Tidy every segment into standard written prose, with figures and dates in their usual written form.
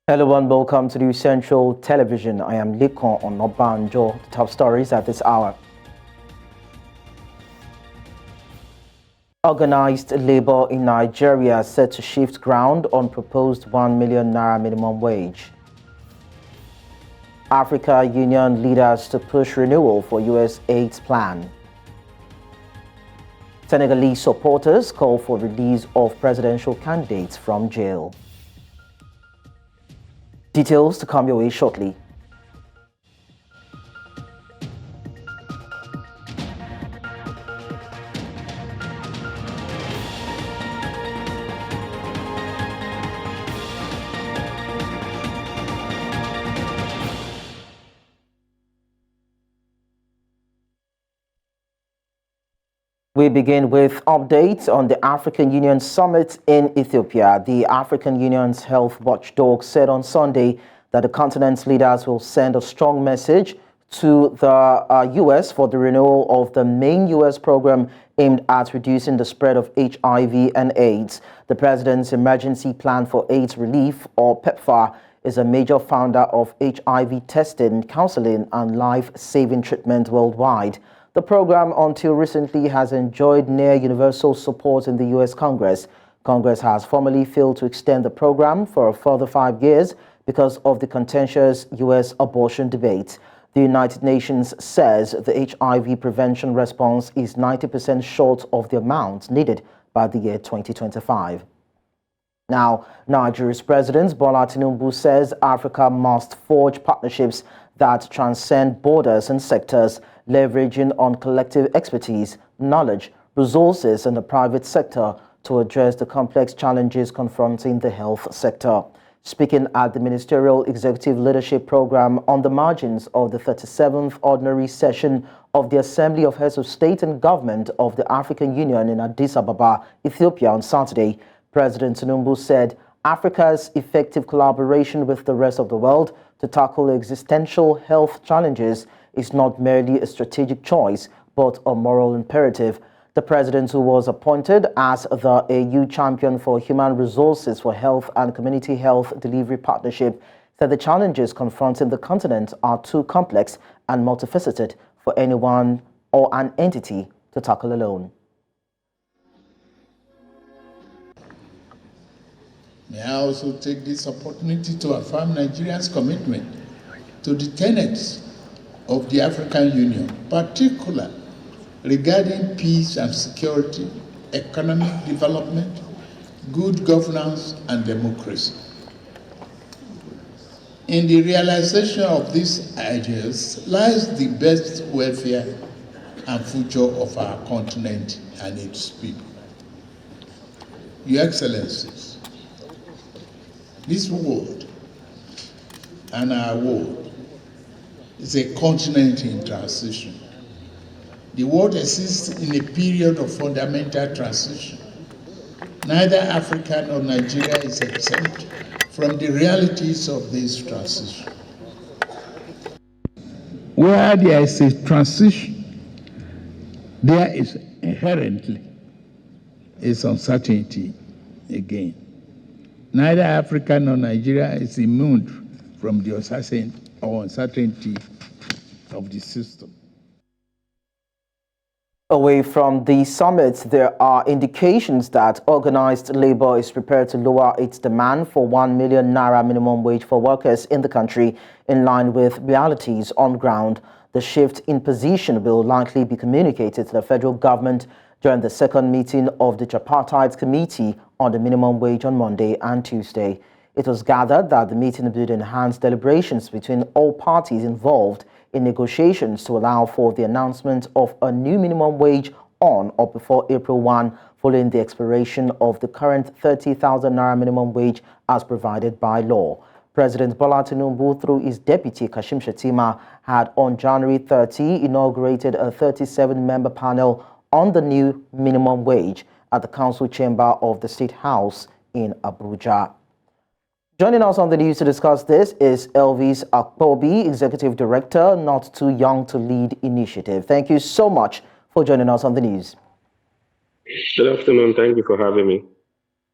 Hello and welcome to the Central Television. I am Likon Onobanjo. The top stories at this hour. Organized labor in Nigeria set to shift ground on proposed 1 million naira minimum wage. Africa Union leaders to push renewal for US AIDS plan. Senegalese supporters call for release of presidential candidates from jail. Details to come your way shortly. We begin with updates on the African Union Summit in Ethiopia. The African Union's health watchdog said on Sunday that the continent's leaders will send a strong message to the U.S. for the renewal of the main U.S. program aimed at reducing the spread of HIV and AIDS. The President's Emergency Plan for AIDS Relief, or PEPFAR, is a major funder of HIV testing, counseling, and life-saving treatment worldwide. The program, until recently, has enjoyed near universal support in the U.S. Congress. Congress has formally failed to extend the program for a further 5 years because of the contentious U.S. abortion debate. The United Nations says the HIV prevention response is 90% short of the amount needed by the year 2025. Now, Nigeria's President Bola Tinubu says Africa must forge partnerships that transcend borders and sectors, leveraging on collective expertise, knowledge, resources, and the private sector to address the complex challenges confronting the health sector. Speaking at the Ministerial Executive Leadership Program on the margins of the 37th Ordinary Session of the Assembly of Heads of State and Government of the African Union in Addis Ababa, Ethiopia on Saturday, President Tinubu said Africa's effective collaboration with the rest of the world to tackle existential health challenges is not merely a strategic choice, but a moral imperative. The president, who was appointed as the AU champion for human resources for health and community health delivery partnership, said the challenges confronting the continent are too complex and multifaceted for anyone or an entity to tackle alone. May I also take this opportunity to affirm Nigeria's commitment to the tenets of the African Union, particularly regarding peace and security, economic development, good governance, and democracy. In the realization of these ideas lies the best welfare and future of our continent and its people. Your Excellencies, this world and our world is a continent in transition. The world exists in a period of fundamental transition. Neither Africa nor Nigeria is exempt from the realities of this transition. Where there is a transition, there is inherently is uncertainty again. Neither Africa nor Nigeria is immune from the uncertainty of the system. Away from the summit, there are indications that organized labor is prepared to lower its demand for 1 million naira minimum wage for workers in the country in line with realities on ground. The shift in position will likely be communicated to the federal government during the second meeting of the Tripartite Committee on the minimum wage on Monday and Tuesday. It was gathered that the meeting would enhance deliberations between all parties involved in negotiations to allow for the announcement of a new minimum wage on or before April 1, following the expiration of the current 30,000 naira minimum wage as provided by law. President Bola Tinubu, through his deputy Kashim Shettima, had on January 30 inaugurated a 37-member panel on the new minimum wage at the council chamber of the State House in Abuja. Joining us on the news to discuss this is Elvis Akpobi, Executive Director, Not Too Young to Lead Initiative. Thank you so much for joining us on the news. Good afternoon. Thank you for having me.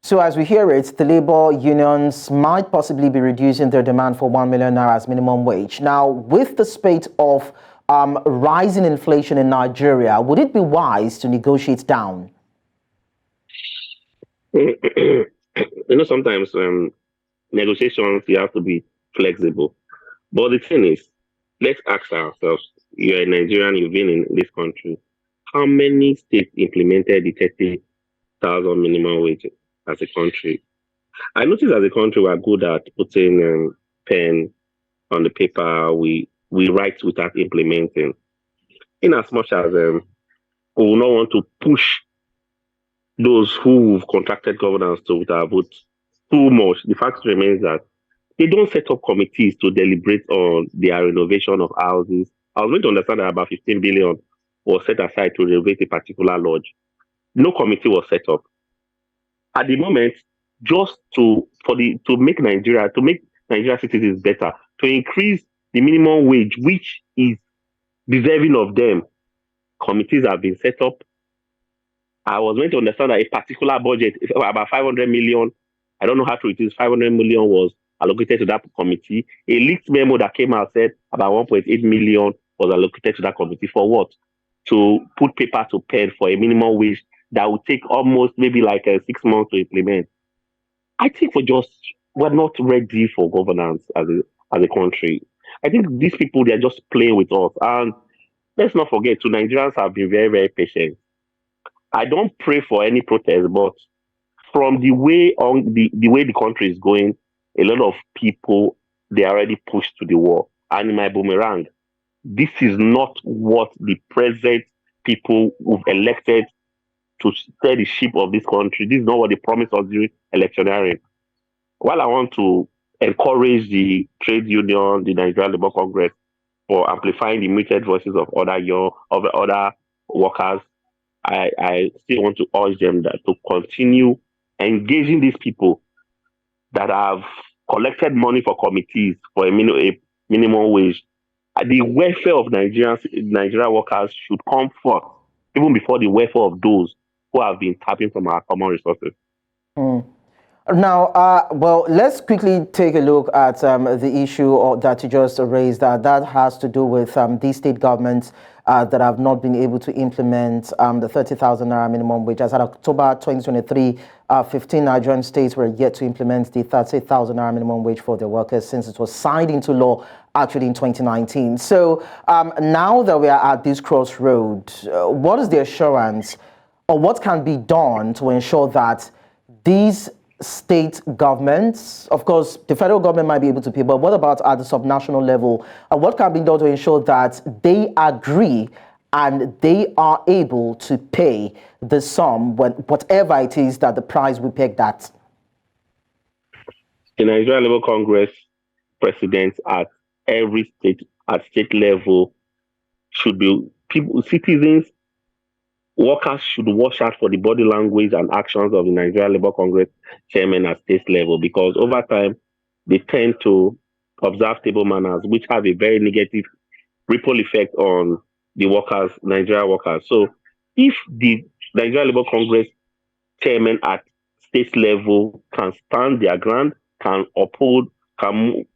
So as we hear it, the labor unions might possibly be reducing their demand for 1 million naira as minimum wage. Now, with the spate of rising inflation in Nigeria, would it be wise to negotiate down? Sometimes negotiations, you have to be flexible. But the thing is, let's ask ourselves, you're a Nigerian, you've been in this country. How many states implemented the 30,000 minimum wage as a country? I noticed as a country, we're good at putting pen on the paper. We write without implementing. In as much as we will not want to push those who've contracted governance to with our vote too much, the fact remains that they don't set up committees to deliberate on their renovation of houses. I was going to understand that about 15 billion was set aside to renovate a particular lodge. No committee was set up. At the moment, just to make Nigeria citizens better, to increase the minimum wage, which is deserving of them, committees have been set up. I was meant to understand that a particular budget, about 500 million, I don't know how to it is, 500 million was allocated to that committee. A leaked memo that came out said about 1.8 million was allocated to that committee for what? To put paper to pen for a minimum wage that would take almost maybe like 6 months to implement. I think we're not ready for governance as a country. I think these people, they're just playing with us. And let's not forget, Nigerians have been very, very patient. I don't pray for any protest, but from the way the country is going, a lot of people, they are already pushed to the wall. And in my boomerang, this is not what the present people who've elected to steer the ship of this country. This is not what they promised us during electioneering. While I want to encourage the trade union, the Nigerian Labour Congress, for amplifying the muted voices of other workers, I still want to urge them that to continue engaging these people that have collected money for committees for a minimum wage. The welfare of Nigerian workers should come first, even before the welfare of those who have been tapping from our common resources. Now, well, let's quickly take a look at the issue that you just raised. That has to do with these state governments that have not been able to implement the 30,000 naira minimum wage. As of October 2023, 15 Nigerian states were yet to implement the 30,000 naira minimum wage for their workers since it was signed into law actually in 2019. So now that we are at this crossroad, what is the assurance or what can be done to ensure that these state governments, of course, the federal government might be able to pay, but what about at the subnational level? What can be done to ensure that they agree and they are able to pay the sum, whatever it is that the price we pegged at? The Nigerian Labour Congress presidents at every state level should be citizens. Workers should watch out for the body language and actions of the Nigerian Labour Congress chairman at state level, because over time, they tend to observe table manners, which have a very negative ripple effect on the workers, Nigerian workers. So if the Nigerian Labour Congress chairman at state level can stand their ground, can uphold, can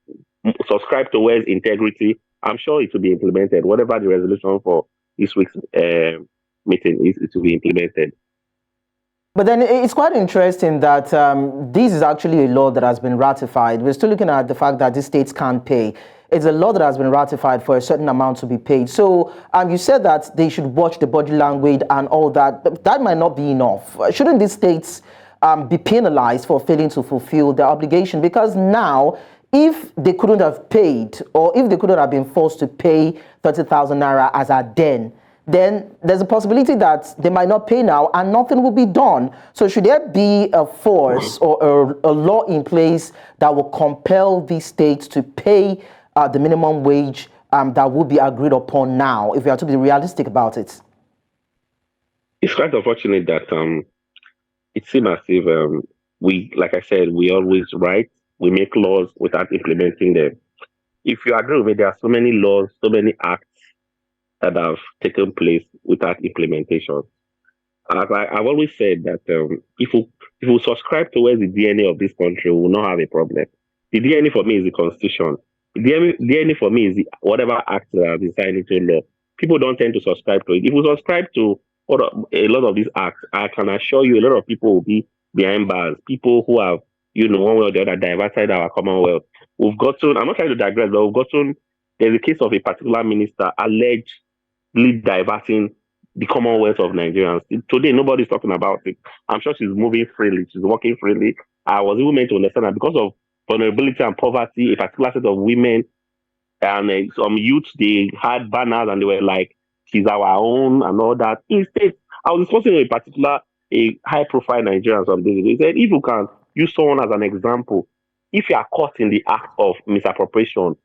subscribe towards integrity, I'm sure it will be implemented. Whatever the resolution for this week's meeting is, it will be implemented. But then it's quite interesting that this is actually a law that has been ratified. We're still looking at the fact that the states can't pay. It's a law that has been ratified for a certain amount to be paid. So you said that they should watch the body language and all that. But that might not be enough. Shouldn't these states be penalized for failing to fulfill their obligation? Because now, if they couldn't have paid, or if they couldn't have been forced to pay 30,000 naira as at then there's a possibility that they might not pay now and nothing will be done. So should there be a force or a law in place that will compel these states to pay the minimum wage that will be agreed upon now, if we are to be realistic about it? It's quite unfortunate that it seems as if like I said, we always write, we make laws without implementing them. If you agree with me, there are so many laws, so many acts that have taken place without implementation. As I've always said that if we If we subscribe towards the DNA of this country, we will not have a problem. The DNA for me is the constitution. The DNA for me is whatever act that has been signed into law. People don't tend to subscribe to it. If we subscribe to a lot of these acts, I can assure you a lot of people will be behind bars. People who have, one way or the other, diverted our commonwealth. We've gotten, I'm not trying to digress, but there's a case of a particular minister allegedly diverting the commonwealth of Nigerians. Today, nobody's talking about it. I'm sure she's moving freely. She's working freely. I was even meant to understand that because of vulnerability and poverty, a particular set of women and some youth, they had banners and they were like, she's our own and all that. Instead, I was discussing with a high-profile Nigerian some days ago. He said, if you can use someone as an example, if you are caught in the act of misappropriation,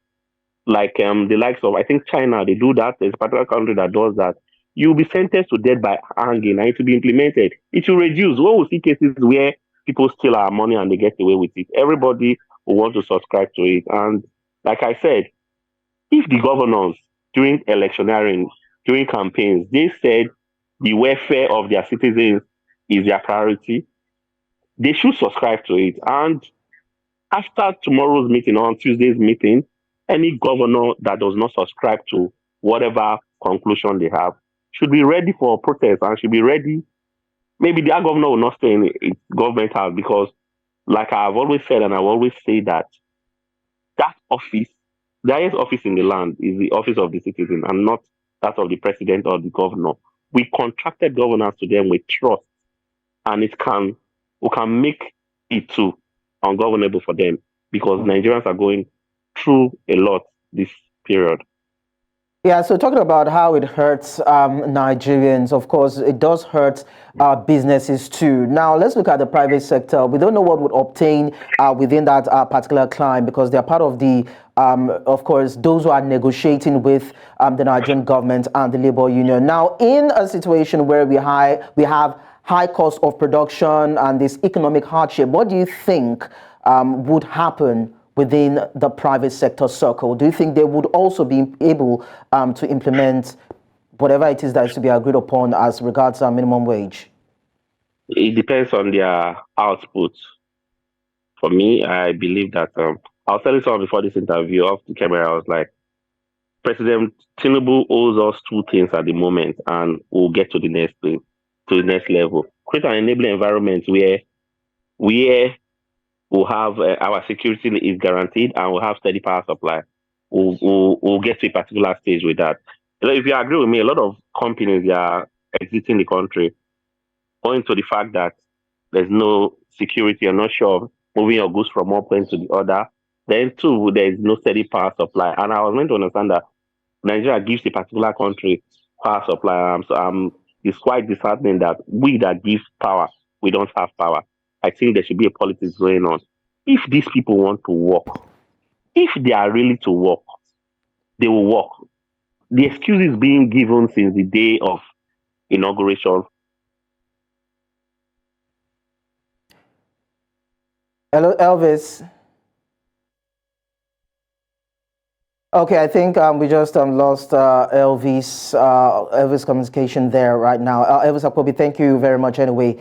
like the likes of, I think, China, they do that. There's a particular country that does that. You'll be sentenced to death by hanging and it will be implemented. It will reduce. When we see cases where people steal our money and they get away with it, everybody will want to subscribe to it. And like I said, if the governors during electioneering, during campaigns, they said the welfare of their citizens is their priority, they should subscribe to it. And after tomorrow's meeting, on Tuesday's meeting, any governor that does not subscribe to whatever conclusion they have should be ready for protest and should be ready. Maybe their governor will not stay in its government house because, like I've always said, and I will always say that office, the highest office in the land is the office of the citizen and not that of the president or the governor. We contracted governance to them with trust, and we can make it too ungovernable for them because Nigerians are going through a lot this period. Yeah, so talking about how it hurts Nigerians, of course, it does hurt businesses too. Now, let's look at the private sector. We don't know what would obtain within that particular climb because they're part of the, of course, those who are negotiating with the Nigerian government and the labor union. Now, in a situation where we have high cost of production and this economic hardship, what do you think would happen within the private sector circle? Do you think they would also be able to implement whatever it is that is to be agreed upon as regards minimum wage? It depends on their output. For me, I believe that I was telling someone before this interview off the camera, I was like, President Tinubu owes us two things at the moment, and we'll get to the next thing, to the next level. Create an enabling environment where we'll have our security is guaranteed and we'll have steady power supply. We'll get to a particular stage with that. If you agree with me, a lot of companies are exiting the country owing to the fact that there's no security. You're not sure of moving your goods from one place to the other. Then, two, there's no steady power supply. And I was meant to understand that Nigeria gives a particular country power supply. It's quite disheartening that we that give power, we don't have power. I think there should be a politics going on. If these people want to work, if they are really to work, they will work. The excuses being given since the day of inauguration. Hello, Elvis. Okay, I think we just lost Elvis communication there right now. Elvis Akpobi, thank you very much anyway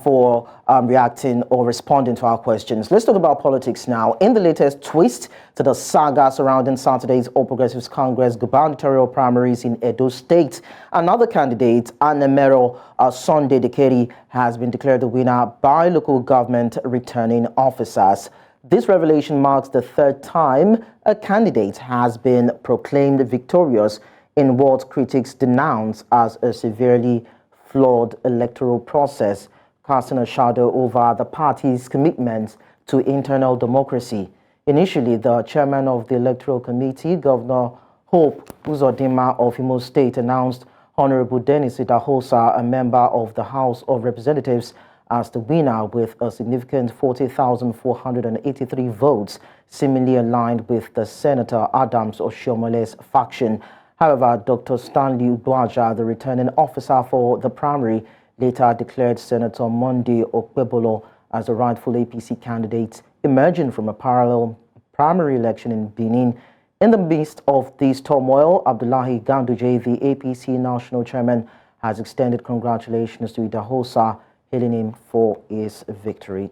for reacting or responding to our questions. Let's talk about politics now. In the latest twist to the saga surrounding Saturday's All Progressives Congress gubernatorial primaries in Edo State, another candidate, Anemero Sunday Dekeri, has been declared the winner by local government returning officers. This revelation marks the third time a candidate has been proclaimed victorious in what critics denounce as a severely flawed electoral process, casting a shadow over the party's commitment to internal democracy. Initially, the chairman of the Electoral Committee, Governor Hope Uzodinma of Imo State, announced Honorable Dennis Idahosa, a member of the House of Representatives, as the winner with a significant 40,483 votes, seemingly aligned with the Senator Adams Oshomole's faction. However, Dr. Stanley Uduaja, the returning officer for the primary, later declared Senator Monday Okpebolo as the rightful APC candidate, emerging from a parallel primary election in Benin. In the midst of this turmoil, Abdullahi Ganduje, the APC national chairman, has extended congratulations to Idahosa. hailing him for his victory.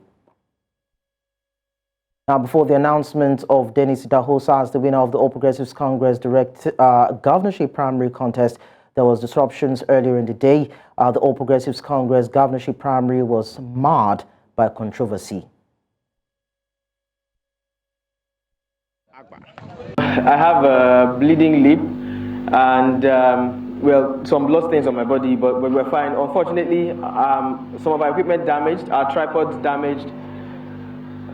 Now, before the announcement of Dennis Idahosa as the winner of the All Progressives Congress direct governorship primary contest, there was disruptions earlier in the day. The All Progressives Congress governorship primary was marred by controversy. I have a bleeding lip and well, some blood stains on my body, but we're fine. Unfortunately, some of our equipment damaged, our tripods damaged.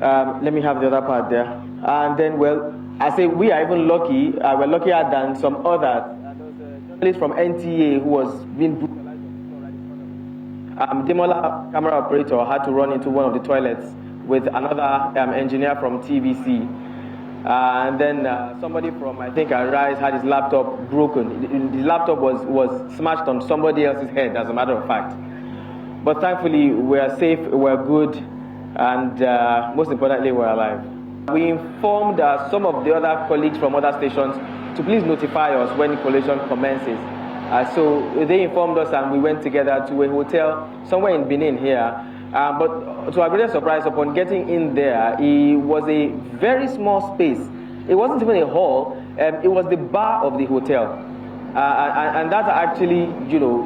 Let me have the other part there. And then, well, I say we are even lucky. We're luckier than some others. There was a journalist from NTA who was being brutalized. Demola, camera operator, had to run into one of the toilets with another engineer from TVC. And then somebody from, I think, Arise had his laptop broken. The laptop was smashed on somebody else's head, as a matter of fact. But thankfully, we're safe, we're good, and most importantly, we're alive. We informed some of the other colleagues from other stations to please notify us when the collation commences. So they informed us and we went together to a hotel somewhere in Benin here. But to our greatest surprise, upon getting in there, it was a very small space. It wasn't even a hall, it was the bar of the hotel. And that actually, you know,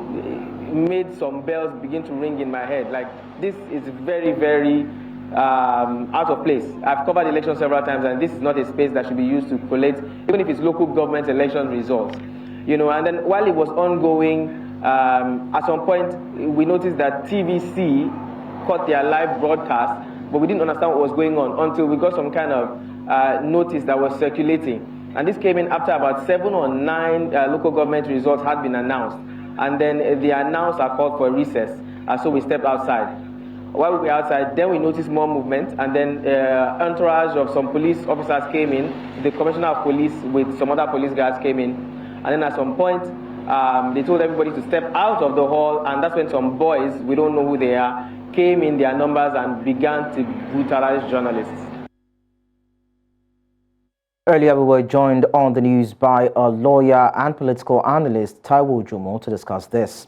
made some bells begin to ring in my head. Like, this is very, very out of place. I've covered elections several times, and this is not a space that should be used to collate, even if it's local government election results. You know, and then while it was ongoing, at some point, we noticed that TVC caught their live broadcast, but we didn't understand what was going on until we got some kind of notice that was circulating. And this came in after about 7 or 9 local government results had been announced. And then the announcer called for a recess, so we stepped outside. While we were outside, then we noticed more movement, and then entourage of some police officers came in. The commissioner of police with some other police guards came in. And then at some point, they told everybody to step out of the hall, and that's when some boys, we don't know who they are, came in their numbers and began to brutalize journalists. Earlier, we were joined on the news by a lawyer and political analyst, Taiwo Jomo, to discuss this.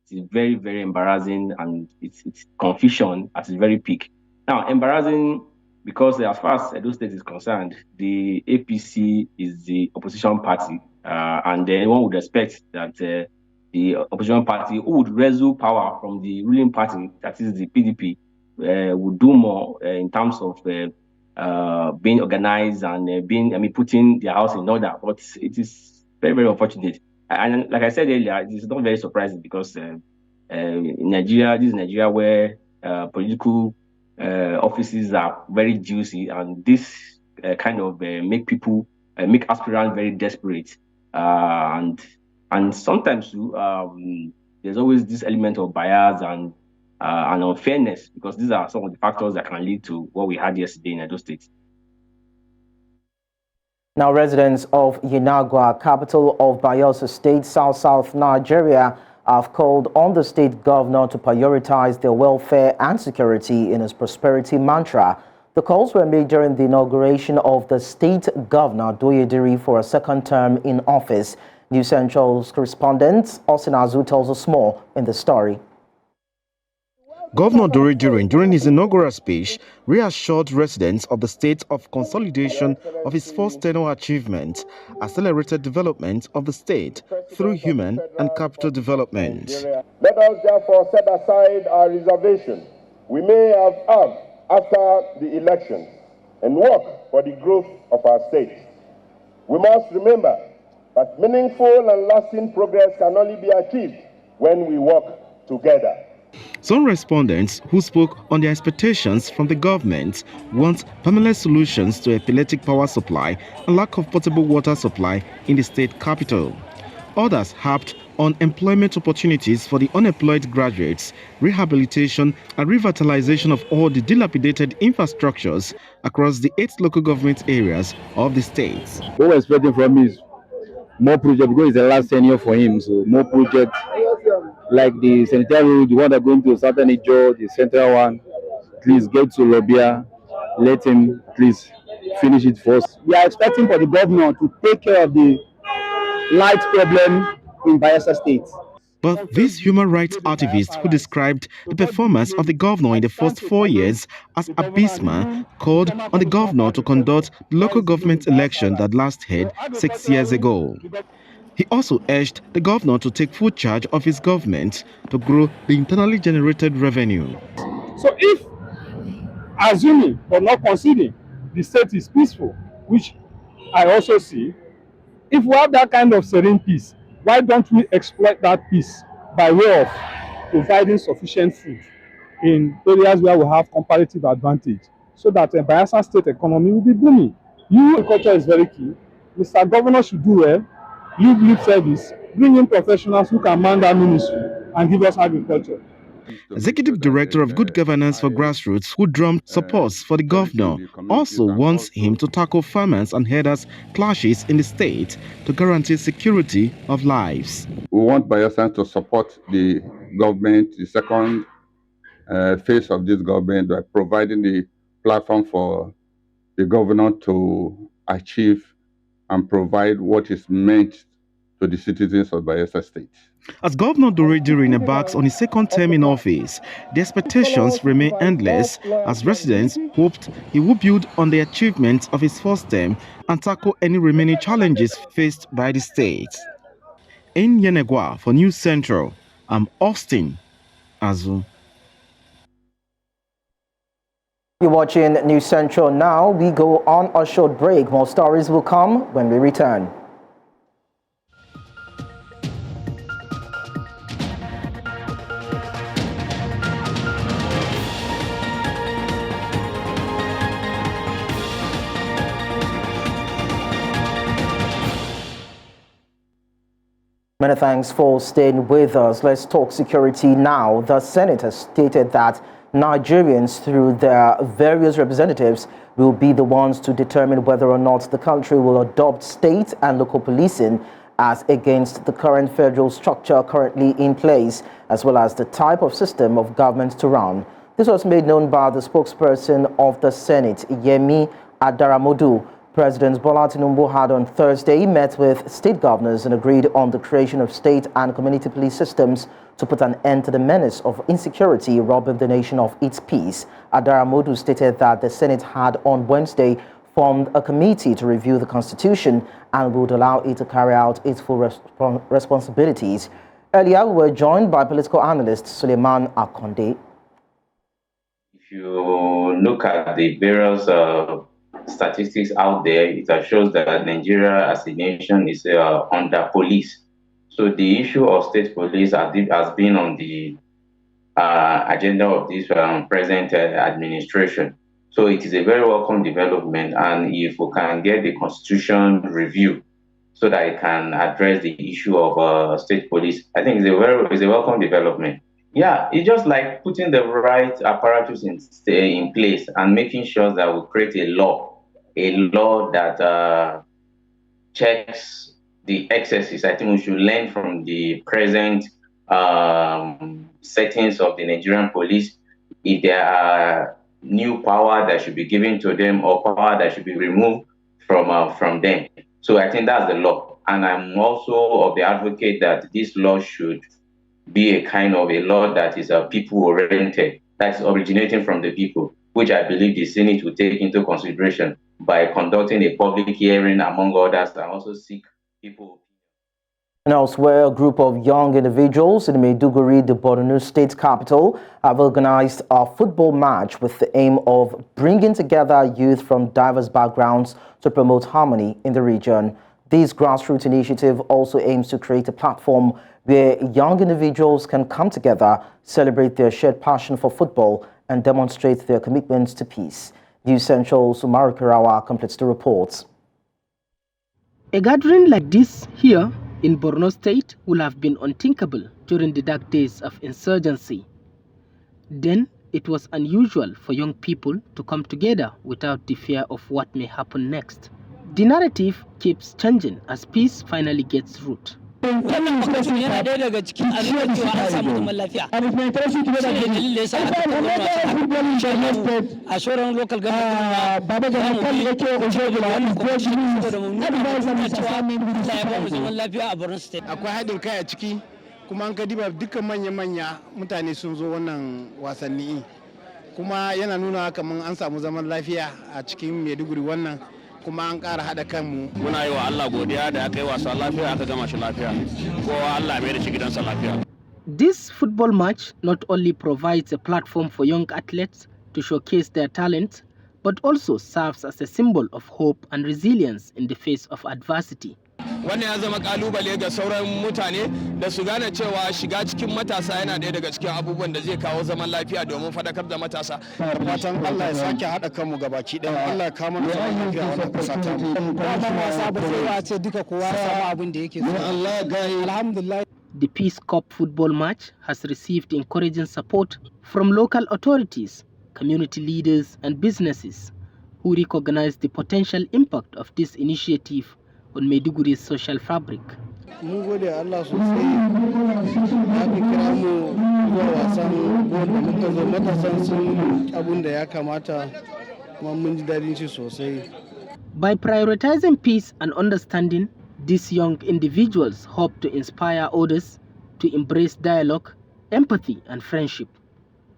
It's very, very embarrassing, and it's confusion at its very peak. Now, embarrassing because as far as Edo State is concerned, the APC is the opposition party, and anyone would expect that the opposition party who would wrestle power from the ruling party, that is the PDP, would do more in terms of being organized and putting their house in order. But it is very, very unfortunate. And like I said earlier, it is not very surprising because in Nigeria, this is Nigeria where political offices are very juicy, and this kind of make aspirants very desperate. And sometimes there's always this element of bias and unfairness, because these are some of the factors that can lead to what we had yesterday in Edo State. Now, residents of Yenegoa, capital of Bayelsa State, South Nigeria, have called on the state governor to prioritize their welfare and security in his prosperity mantra. The calls were made during the inauguration of the state governor Diri for a second term in office. News Central's correspondent Usman Sonko tells us more in the story. Governor Diri, during his inaugural speech, reassured residents of the state of consolidation of his first tenure achievement, accelerated development of the state through human and capital development. Let us therefore set aside our reservation we may have after the election and work for the growth of our state. We must remember that meaningful and lasting progress can only be achieved when we work together. Some respondents who spoke on their expectations from the government want permanent solutions to epileptic power supply and lack of potable water supply in the state capital. Others harped on employment opportunities for the unemployed graduates, rehabilitation and revitalization of all the dilapidated infrastructures across the 8 local government areas of the state. What we're expecting from is more projects, because it's the last tenure for him, so more projects like the sanitary road, the one that going to southern Niger, the central one. Please get to Lobia, let him please finish it first. We are expecting for the governor to take care of the light problem in Bayelsa State. But this human rights activist who described the performance of the governor in the first 4 years as abysmal called on the governor to conduct the local government election that last held 6 years ago. He also urged the governor to take full charge of his government to grow the internally generated revenue. So if, assuming but not conceding, the state is peaceful, which I also see, if we have that kind of serene peace, why don't we exploit that peace by way of providing sufficient food in areas where we have comparative advantage so that the Bayelsa state economy will be booming? Agriculture is very key. Mr. Governor should do well, leave lip service, bring in professionals who can man that ministry and give us agriculture. Executive Director of Good Governance for Grassroots, who drummed support for the governor, also wants him to tackle farmers and herders' clashes in the state to guarantee security of lives. We want Bayelsa to support the government, the second phase of this government, by providing the platform for the governor to achieve and provide what is meant to the citizens of Bayelsa State. As Governor Diri embarks on his second term in office, the expectations remain endless as residents hoped he would build on the achievements of his first term and tackle any remaining challenges faced by the state. In Yenegoa for News Central, I'm Austin Azu. You're watching News Central now. We go on a short break. More stories will come when we return. Many thanks for staying with us. Let's talk security now. The Senate has stated that Nigerians, through their various representatives, will be the ones to determine whether or not the country will adopt state and local policing as against the current federal structure currently in place, as well as the type of system of government to run. This was made known by the spokesperson of the Senate, Yemi Adaramodu. President Bola Tinubu had on Thursday met with state governors and agreed on the creation of state and community police systems to put an end to the menace of insecurity robbing the nation of its peace. Adaramodu stated that the Senate had on Wednesday formed a committee to review the Constitution and would allow it to carry out its full responsibilities. Earlier, we were joined by political analyst Suleiman Akonde. If you look at the various statistics out there, it shows that Nigeria as a nation is under police. So the issue of state police has been on the agenda of this present administration. So it is a very welcome development, and if we can get the constitution review so that it can address the issue of state police, I think it's a welcome development. Yeah, it's just like putting the right apparatus in place and making sure that we create a law that checks the excesses. I think we should learn from the present settings of the Nigerian police. If there are new power that should be given to them or power that should be removed from them. So I think that's the law. And I'm also of the advocate that this law should be a kind of a law that is people-oriented, that's originating from the people, which I believe the Senate will take into consideration by conducting a public hearing, among others, and also seek people. And elsewhere, a group of young individuals in Maiduguri, the Borno state capital, have organized a football match with the aim of bringing together youth from diverse backgrounds to promote harmony in the region. This grassroots initiative also aims to create a platform where young individuals can come together, celebrate their shared passion for football, and demonstrate their commitment to peace. News Central's Umar Kirawa completes the report. A gathering like this here in Borno State would have been unthinkable during the dark days of insurgency. Then it was unusual for young people to come together without the fear of what may happen next. The narrative keeps changing as peace finally gets root. Wannan makashin yana ɗaya daga cikin abin da cewa an samu zaman lafiya. Shi ne dalilin da yasa aka tattauna a sauran local government baba ga hankali yake ojo da wannan kuma shi ne saboda mu nuna cewa Allah ya ba mu zaman lafiya a Borno State. Akwai haɗin kai a ciki kuma an ka diba dukkan manya-manya mutane sun zo wannan wasanni kuma yana nuna kamar an samu zaman lafiya a cikin Maiduguri wannan kuma an ƙara haɗa kanmu. Muna yi wa Allah godiya da aka yi wasa lafiya aka gama shi lafiya. Kowa Allah mai da shi gidansa lafiya. This football match not only provides a platform for young athletes to showcase their talents, but also serves as a symbol of hope and resilience in the face of adversity. Wannan ya zama kalubale ga sauran mutane da su gane cewa shiga cikin matasa yana ɗaya daga cikin abubuwan da zai kawo zaman lafiya domin faɗakar da matasa. Fatan Allah ya sake haɗa kanmu gabaki ɗaya. Allah ya kawo mana zaman lafiya wannan ƙasa ta mu. Ba wasa ba sai a ce duka kowa ya samu abin da yake so. Allah ya alhamdulillah. The Peace Cup football match has received encouraging support from local authorities, community leaders and businesses who recognize the potential impact of this initiative on Maiduguri's social fabric. Mun gode Allah sosai ya fi kira mu zuwa wasan gol da muka zo matasan sun abun da ya kamata kuma mun ji daɗin shi sosai. By prioritizing peace and understanding, these young individuals hope to inspire others to embrace dialogue, empathy and friendship.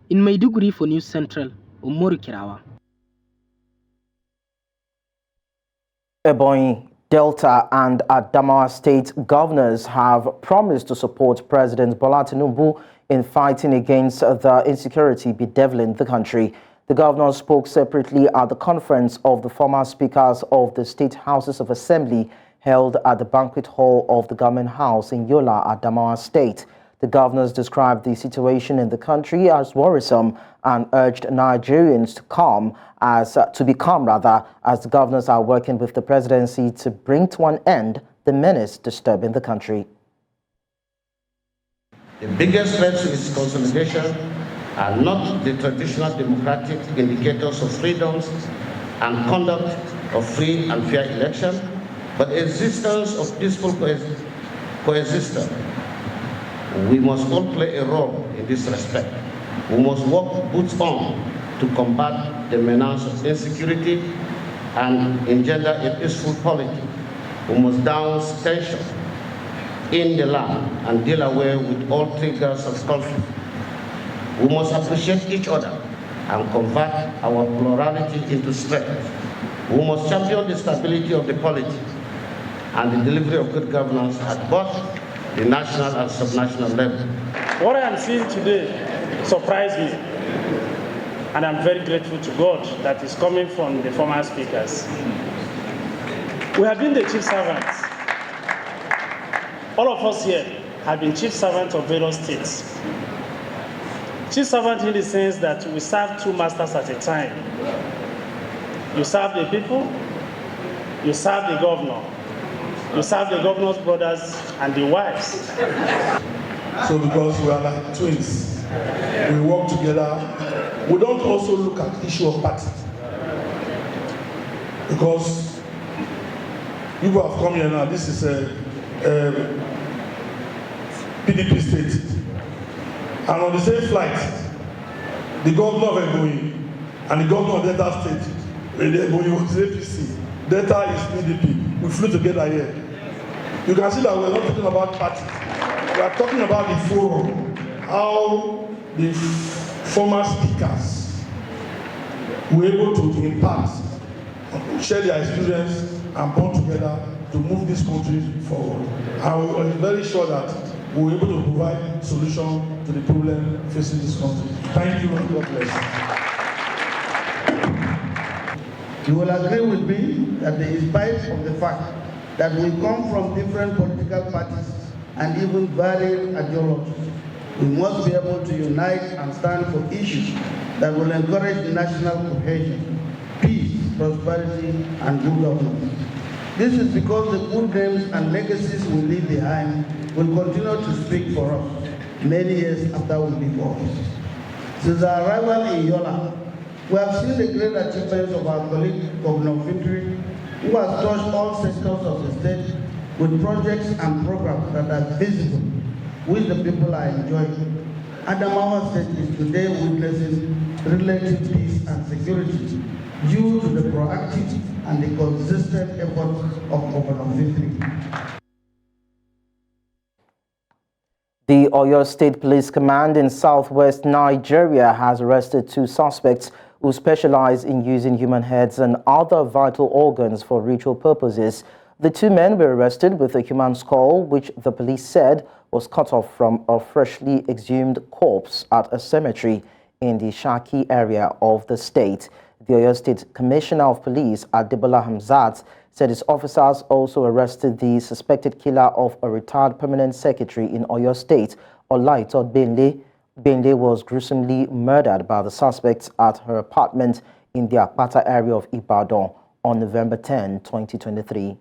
In Maiduguri for News Central, Umaru Kirawa. Ebonyi, Delta and Adamawa state governors have promised to support President Bola Tinubu in fighting against the insecurity bedeviling the country. The governors spoke separately at the conference of the former speakers of the state houses of assembly held at the banquet hall of the government house in Yola, Adamawa state. The governors described the situation in the country as worrisome and urged Nigerians to be calm as the governors are working with the presidency to bring to an end the menace disturbing the country. The biggest threats to its consolidation are not the traditional democratic indicators of freedoms and conduct of free and fair election, but existence of peaceful coexistence. We must all play a role in this respect. We must work boots on to combat the menace of insecurity and engender a peaceful polity. We must douse tension in the land and deal away with all triggers of conflict. We must appreciate each other and convert our plurality into strength. We must champion the stability of the polity and the delivery of good governance at both the national and subnational level. What I am seeing today surprised me, and I'm very grateful to God that is coming from the former speakers. We have been the chief servants. All of us here have been chief servants of various states. Chief servant in the sense that we serve two masters at a time. You serve the people, you serve the governor. You serve the governor's brothers and the wives. So because we are like twins, we work together. We don't also look at issue of party. Because people have come here now, this is a PDP state. And on the same flight, the governor of Ebonyi and the governor of Delta State, Ebonyi was APC, Delta is PDP. We flew together here. You can see that we're not talking about party. We are talking about the forum, how the former speakers were able to impact, share their experience, and bond together to move this country forward. And we're very sure that we're able to provide solution to the problem facing this country. Thank you and God bless. You will agree with me that in spite of the fact that we come from different political parties and even varying ideologies, we must be able to unite and stand for issues that will encourage the national cohesion, peace, prosperity, and good governance. This is because the good names and legacies we leave behind will continue to speak for us many years after we leave office. Since our arrival in Yola, we have seen the great achievements of our colleague, Governor Diri, who has touched all sectors of the state with projects and programs that are visible, which the people are enjoying. Adamawa State is today witnessing relative peace and security due to the proactive and the consistent efforts of Governor Diri. The Oyo State Police Command in southwest Nigeria has arrested 2 suspects who specialize in using human heads and other vital organs for ritual purposes. The 2 men were arrested with a human skull, which the police said was cut off from a freshly exhumed corpse at a cemetery in the Shaki area of the state. The Oyo State Commissioner of Police, Adebola Hamzat, said his officers also arrested the suspected killer of a retired permanent secretary in Oyo State, Olaito Benle. Benle was gruesomely murdered by the suspects at her apartment in the Akpata area of Ibadan on November 10, 2023.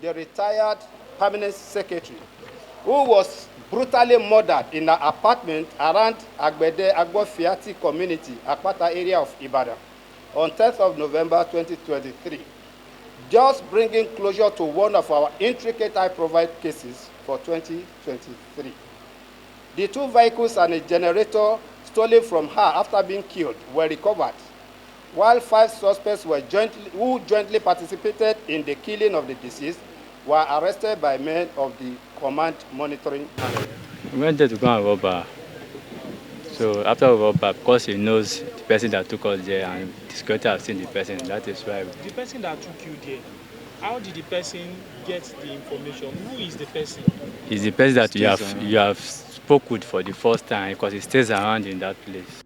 The retired permanent secretary, who was brutally murdered in an apartment around Agbede Agbofiati community, Akpata area of Ibadan, on 10th of November 2023, just bringing closure to one of our intricate high-profile cases for 2023. The 2 vehicles and a generator stolen from her after being killed were recovered, while 5 suspects who jointly participated in the killing of the deceased were arrested by men of the Command Monitoring Panel. We went there to go and rob her. So after we rob her, because he knows the person that took us there and the security has seen the person, that is why. The person that took you there, how did the person get the information? Who is the person? He's the person that you have spoke with for the first time because he stays around in that place.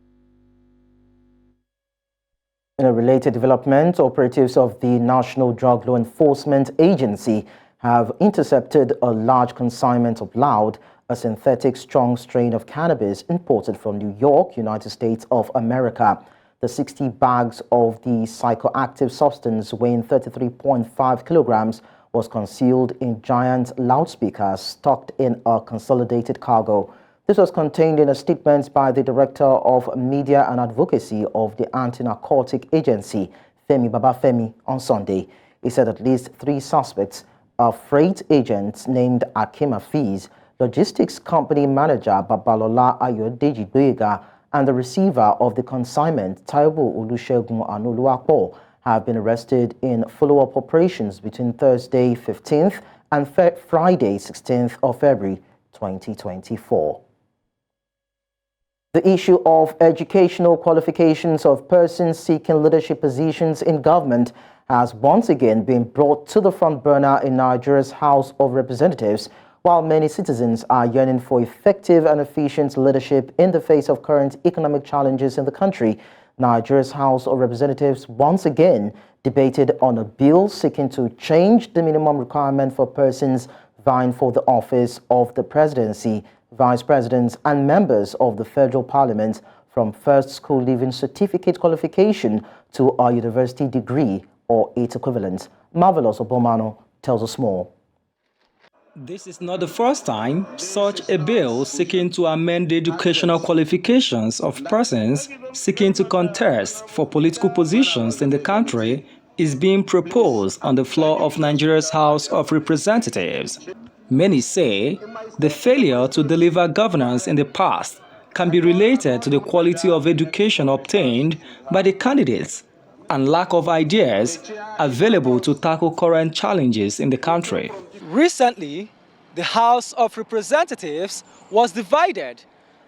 In a related development, operatives of the National Drug Law Enforcement Agency have intercepted a large consignment of loud, a synthetic strong strain of cannabis imported from New York, United States of America. The 60 bags of the psychoactive substance weighing 33.5 kilograms was concealed in giant loudspeakers stocked in a consolidated cargo. This was contained in a statement by the Director of Media and Advocacy of the Anti-Narcotic Agency, Femi Babafemi, on Sunday. He said at least 3 suspects are freight agents named Akim Afiz, logistics company manager Babalola Ayodeji Boyega, and the receiver of the consignment, Taiwo Olusegun Anoluwapo, have been arrested in follow-up operations between Thursday 15th and Friday 16th of February 2024. The issue of educational qualifications of persons seeking leadership positions in government has once again been brought to the front burner in Nigeria's House of Representatives, while many citizens are yearning for effective and efficient leadership in the face of current economic challenges in the country. Nigeria's House of Representatives once again debated on a bill seeking to change the minimum requirement for persons vying for the office of the presidency, vice presidents, and members of the federal parliament from first school leaving certificate qualification to a university degree or its equivalent. Marvelous Obomano tells us more. This is not the first time such a bill seeking to amend the educational qualifications of persons seeking to contest for political positions in the country is being proposed on the floor of Nigeria's House of Representatives. Many say the failure to deliver governance in the past can be related to the quality of education obtained by the candidates and lack of ideas available to tackle current challenges in the country. Recently, the House of Representatives was divided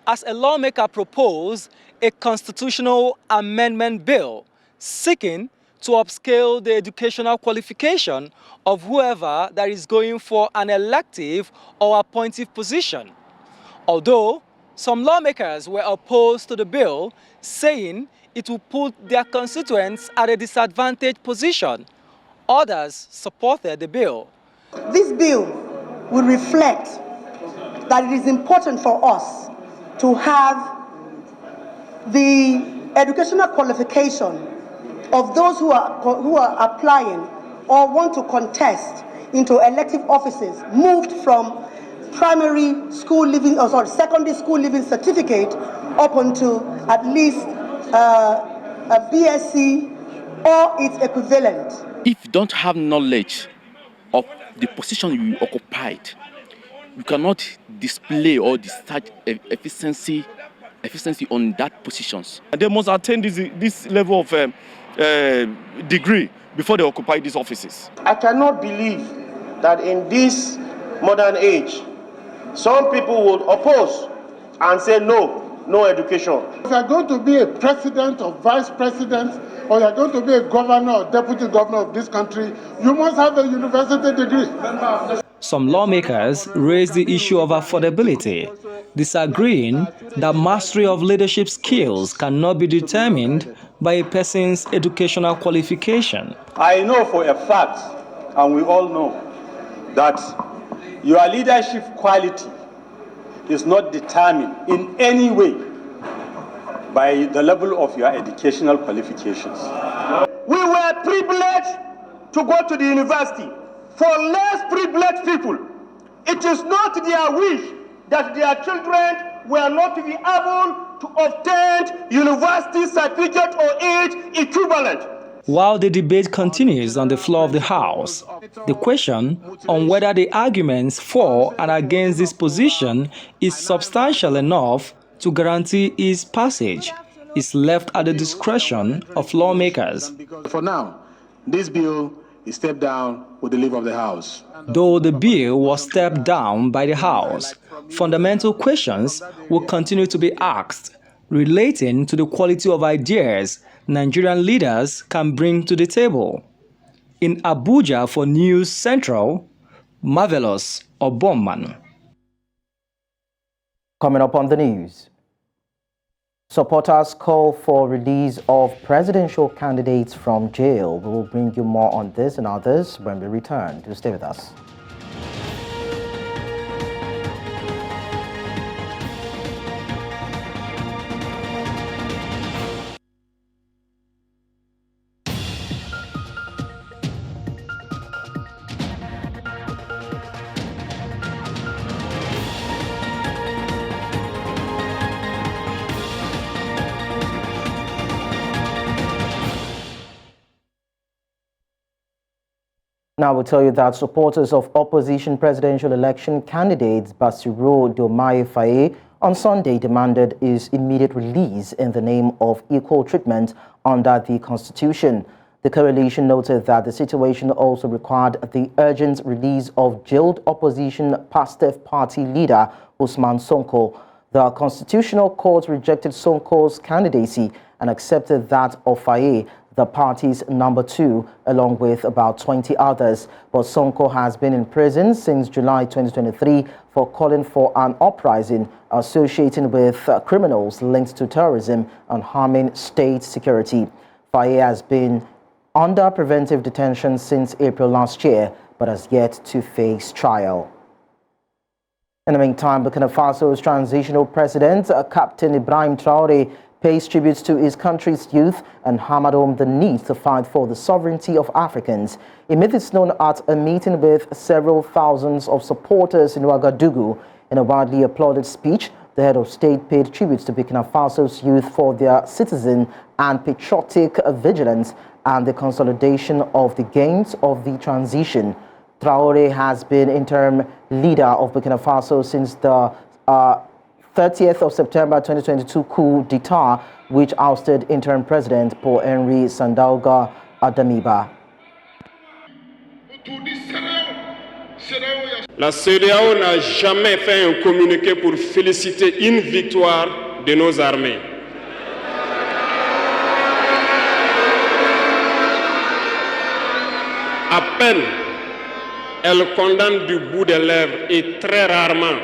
as a lawmaker proposed a constitutional amendment bill seeking to upscale the educational qualification of whoever that is going for an elective or appointive position. Although some lawmakers were opposed to the bill, saying it will put their constituents at a disadvantaged position, others supported the bill. This bill will reflect that it is important for us to have the educational qualification of those who are applying or want to contest into elective offices moved from primary school leaving, secondary school leaving certificate up onto at least a BSc or its equivalent. If you don't have knowledge of the position you occupied, you cannot display or discharge efficiency on that positions. They must attain this level of degree before they occupy these offices. I cannot believe that in this modern age. Some people would oppose and say no education. If you are going to be a president or vice president, or you are going to be a governor or deputy governor of this country, you must have a university degree. Some lawmakers raised the issue of affordability, disagreeing that mastery of leadership skills cannot be determined by a person's educational qualification. I know for a fact, and we all know, that your leadership quality is not determined in any way by the level of your educational qualifications. We were privileged to go to the university. For less privileged people, it is not their wish that their children were not to be able to obtain university certificate or age equivalent. While the debate continues on the floor of the House, the question on whether the arguments for and against this position is substantial enough to guarantee its passage is left at the discretion of lawmakers. For now, this bill is stepped down with the leave of the House. Though the bill was stepped down by the House, fundamental questions will continue to be asked relating to the quality of ideas Nigerian leaders can bring to the table. In Abuja for News Central, Marvelous Obomman. Coming up on the news. Supporters call for release of presidential candidates from jail. We will bring you more on this and others when we return. Do stay with us. Now we'll tell you that supporters of opposition presidential election candidates Bassirou Diomaye Faye on Sunday demanded his immediate release in the name of equal treatment under the Constitution. The coalition noted that the situation also required the urgent release of jailed opposition Steph party leader Usman Sonko. The Constitutional Court rejected Sonko's candidacy and accepted that of Faye, the party's number 2, along with about 20 others. But Sonko has been in prison since July 2023 for calling for an uprising associated with criminals linked to terrorism and harming state security. Faye has been under preventive detention since April last year, but has yet to face trial. In the meantime, Burkina Faso's transitional president, Captain Ibrahim Traoré, pays tributes to his country's youth and hammered home the need to fight for the sovereignty of Africans. He made this known at a meeting with several thousands of supporters in Ouagadougou. In a widely applauded speech, the head of state paid tributes to Burkina Faso's youth for their citizen and patriotic vigilance and the consolidation of the gains of the transition. Traoré has been interim leader of Burkina Faso since the 30th of September 2022 coup d'etat, which ousted interim president Paul-Henri Sandaogo Adamiba. La CEDEAO n'a jamais fait un communiqué pour féliciter une victoire de nos armées. À peine, elle condamne du bout des lèvres et très rarement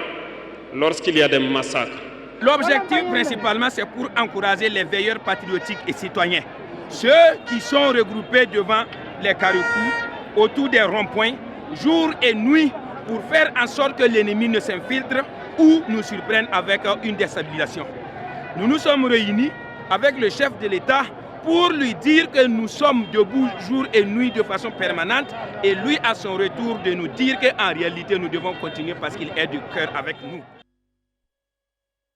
lorsqu'il y a des massacres. L'objectif principalement, c'est pour encourager les veilleurs patriotiques et citoyens. Ceux qui sont regroupés devant les carrefours, autour des ronds-points, jour et nuit, pour faire en sorte que l'ennemi ne s'infiltre ou nous surprenne avec une déstabilisation. Nous nous sommes réunis avec le chef de l'État pour lui dire que nous sommes debout jour et nuit de façon permanente et lui à son retour de nous dire qu'en réalité nous devons continuer parce qu'il est du cœur avec nous.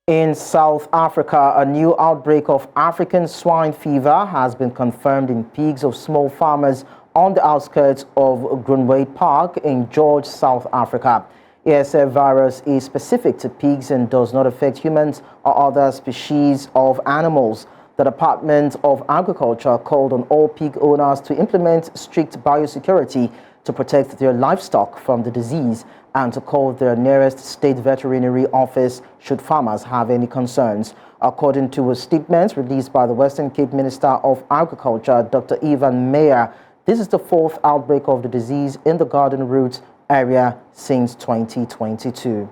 In South Africa, a new outbreak of African swine fever has been confirmed in pigs of small farmers on the outskirts of Grunway Park in George, South Africa. ASF virus is specific to pigs and does not affect humans or other species of animals. The Department of Agriculture called on all pig owners to implement strict biosecurity to protect their livestock from the disease and to call their nearest state veterinary office should farmers have any concerns. According to a statement released by the Western Cape Minister of Agriculture, Dr. Ivan Meyer, this is the fourth outbreak of the disease in the garden route area since 2022.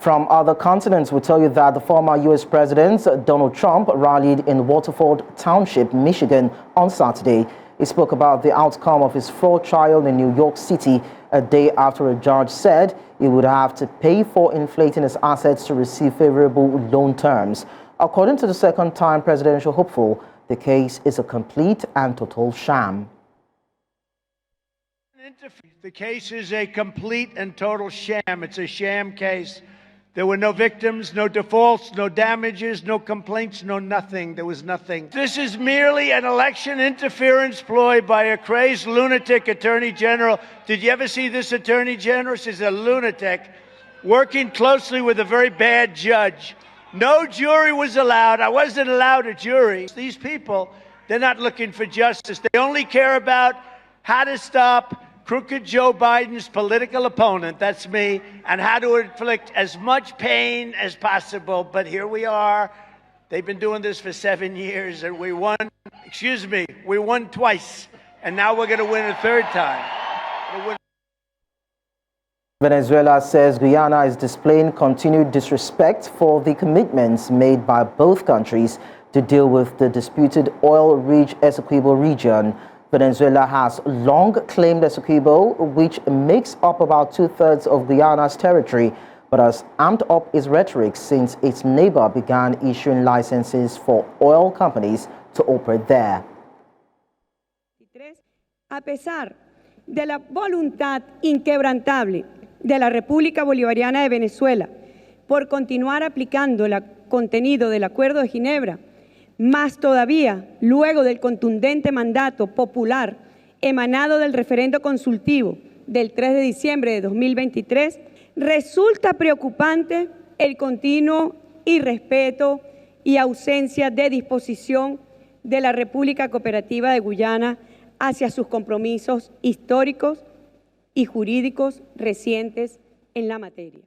From other continents, we tell you that the former U.S. President Donald Trump rallied in Waterford Township, Michigan on Saturday. He spoke about the outcome of his fraud trial in New York City a day after a judge said he would have to pay for inflating his assets to receive favorable loan terms. According to the second-time presidential hopeful, the case is a complete and total sham. The case is a complete and total sham. It's a sham case. There were no victims, no defaults, no damages, no complaints, no nothing. There was nothing. This is merely an election interference ploy by a crazed lunatic attorney general. Did you ever see this attorney general? She's a lunatic working closely with a very bad judge. No jury was allowed. I wasn't allowed a jury. These people, they're not looking for justice. They only care about how to stop crooked Joe Biden's political opponent, that's me, and how to inflict as much pain as possible. But here we are. They've been doing this for 7 years, and we won, we won twice, and now we're going to win a third time. Venezuela says Guyana is displaying continued disrespect for the commitments made by both countries to deal with the disputed oil-rich Essequibo region. Venezuela has long claimed Essequibo, which makes up about 2/3 of Guyana's territory, but has amped up its rhetoric since its neighbor began issuing licenses for oil companies to operate there. A pesar de la voluntad inquebrantable de la República Bolivariana de Venezuela por continuar aplicando el contenido del Acuerdo de Ginebra, más todavía, luego del contundente mandato popular emanado del referendo consultivo del 3 de diciembre de 2023, resulta preocupante el continuo irrespeto y ausencia de disposición de la República Cooperativa de Guyana hacia sus compromisos históricos y jurídicos recientes en la materia.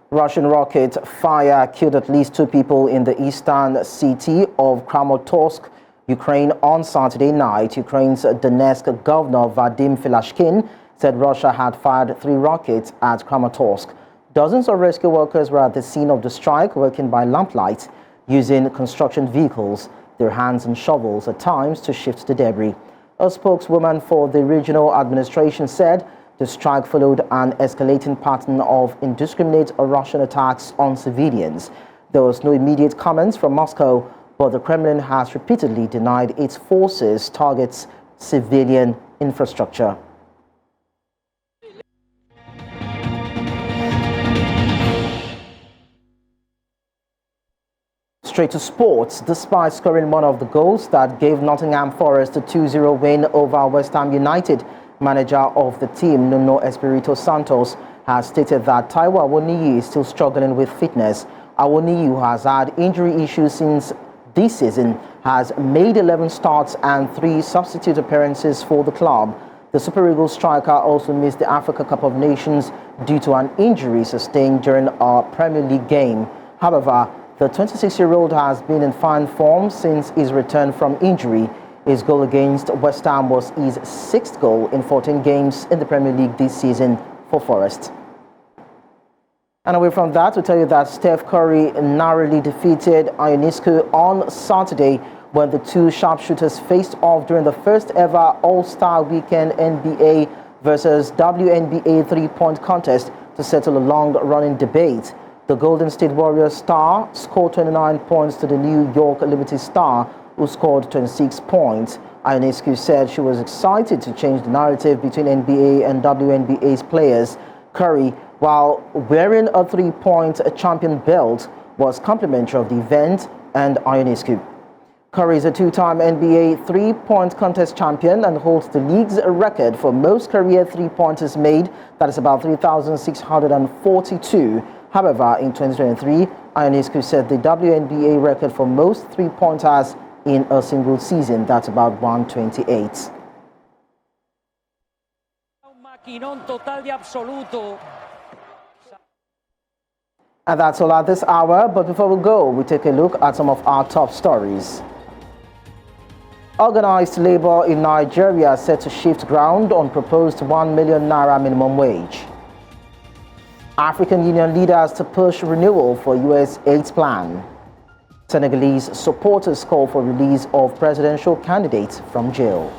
Russian rocket fire killed at least 2 people in the eastern city of Kramatorsk, Ukraine on Saturday night. Ukraine's Donetsk governor Vadim Filashkin said Russia had fired 3 rockets at Kramatorsk. Dozens of rescue workers were at the scene of the strike, working by lamplight, using construction vehicles, their hands and shovels at times to shift the debris. A spokeswoman for the regional administration said the strike followed an escalating pattern of indiscriminate Russian attacks on civilians. There was no immediate comments from Moscow, but the Kremlin has repeatedly denied its forces targets civilian infrastructure. Straight to sports. Despite scoring one of the goals that gave Nottingham Forest a 2-0 win over West Ham United, manager of the team, Nuno Espirito Santos, has stated that Taiwo Awoniyi is still struggling with fitness. Awoniyi, who has had injury issues since this season, has made 11 starts and 3 substitute appearances for the club. The Super Eagles striker also missed the Africa Cup of Nations due to an injury sustained during a Premier League game. However, the 26-year-old has been in fine form since his return from injury. His goal against West Ham was his 6th goal in 14 games in the Premier League this season for Forest. And away from that, we tell you that Steph Curry narrowly defeated Ionescu on Saturday when the 2 sharpshooters faced off during the first ever All-Star Weekend NBA versus WNBA three-point contest to settle a long-running debate. The Golden State Warriors star scored 29 points to the New York Liberty star, who scored 26 points. Ionescu said she was excited to change the narrative between NBA and WNBA's players. Curry, while wearing a three-point champion belt, was complimentary of the event and Ionescu. Curry is a 2-time NBA three-point contest champion and holds the league's record for most career three-pointers made. That is about 3,642. However, in 2023, Ionescu set the WNBA record for most three-pointers in a single season. That's about 128. And that's all at this hour, but before we go, we take a look at some of our top stories. Organized labor in Nigeria set to shift ground on proposed 1 million naira minimum wage. African Union leaders to push renewal for US AIDS plan. Senegalese supporters call for release of presidential candidates from jail.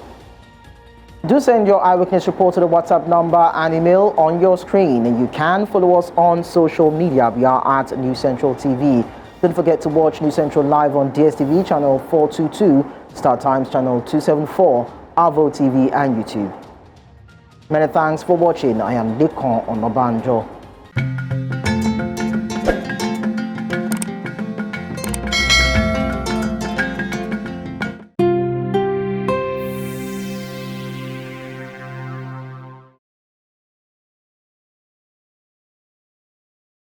Do send your eyewitness report to the WhatsApp number and email on your screen, and you can follow us on social media. We are at News Central TV. Don't forget to watch News Central live on DSTV channel 422, Star Times channel 274, Avo TV and YouTube. Many thanks for watching. I am Lekon Onobanjo.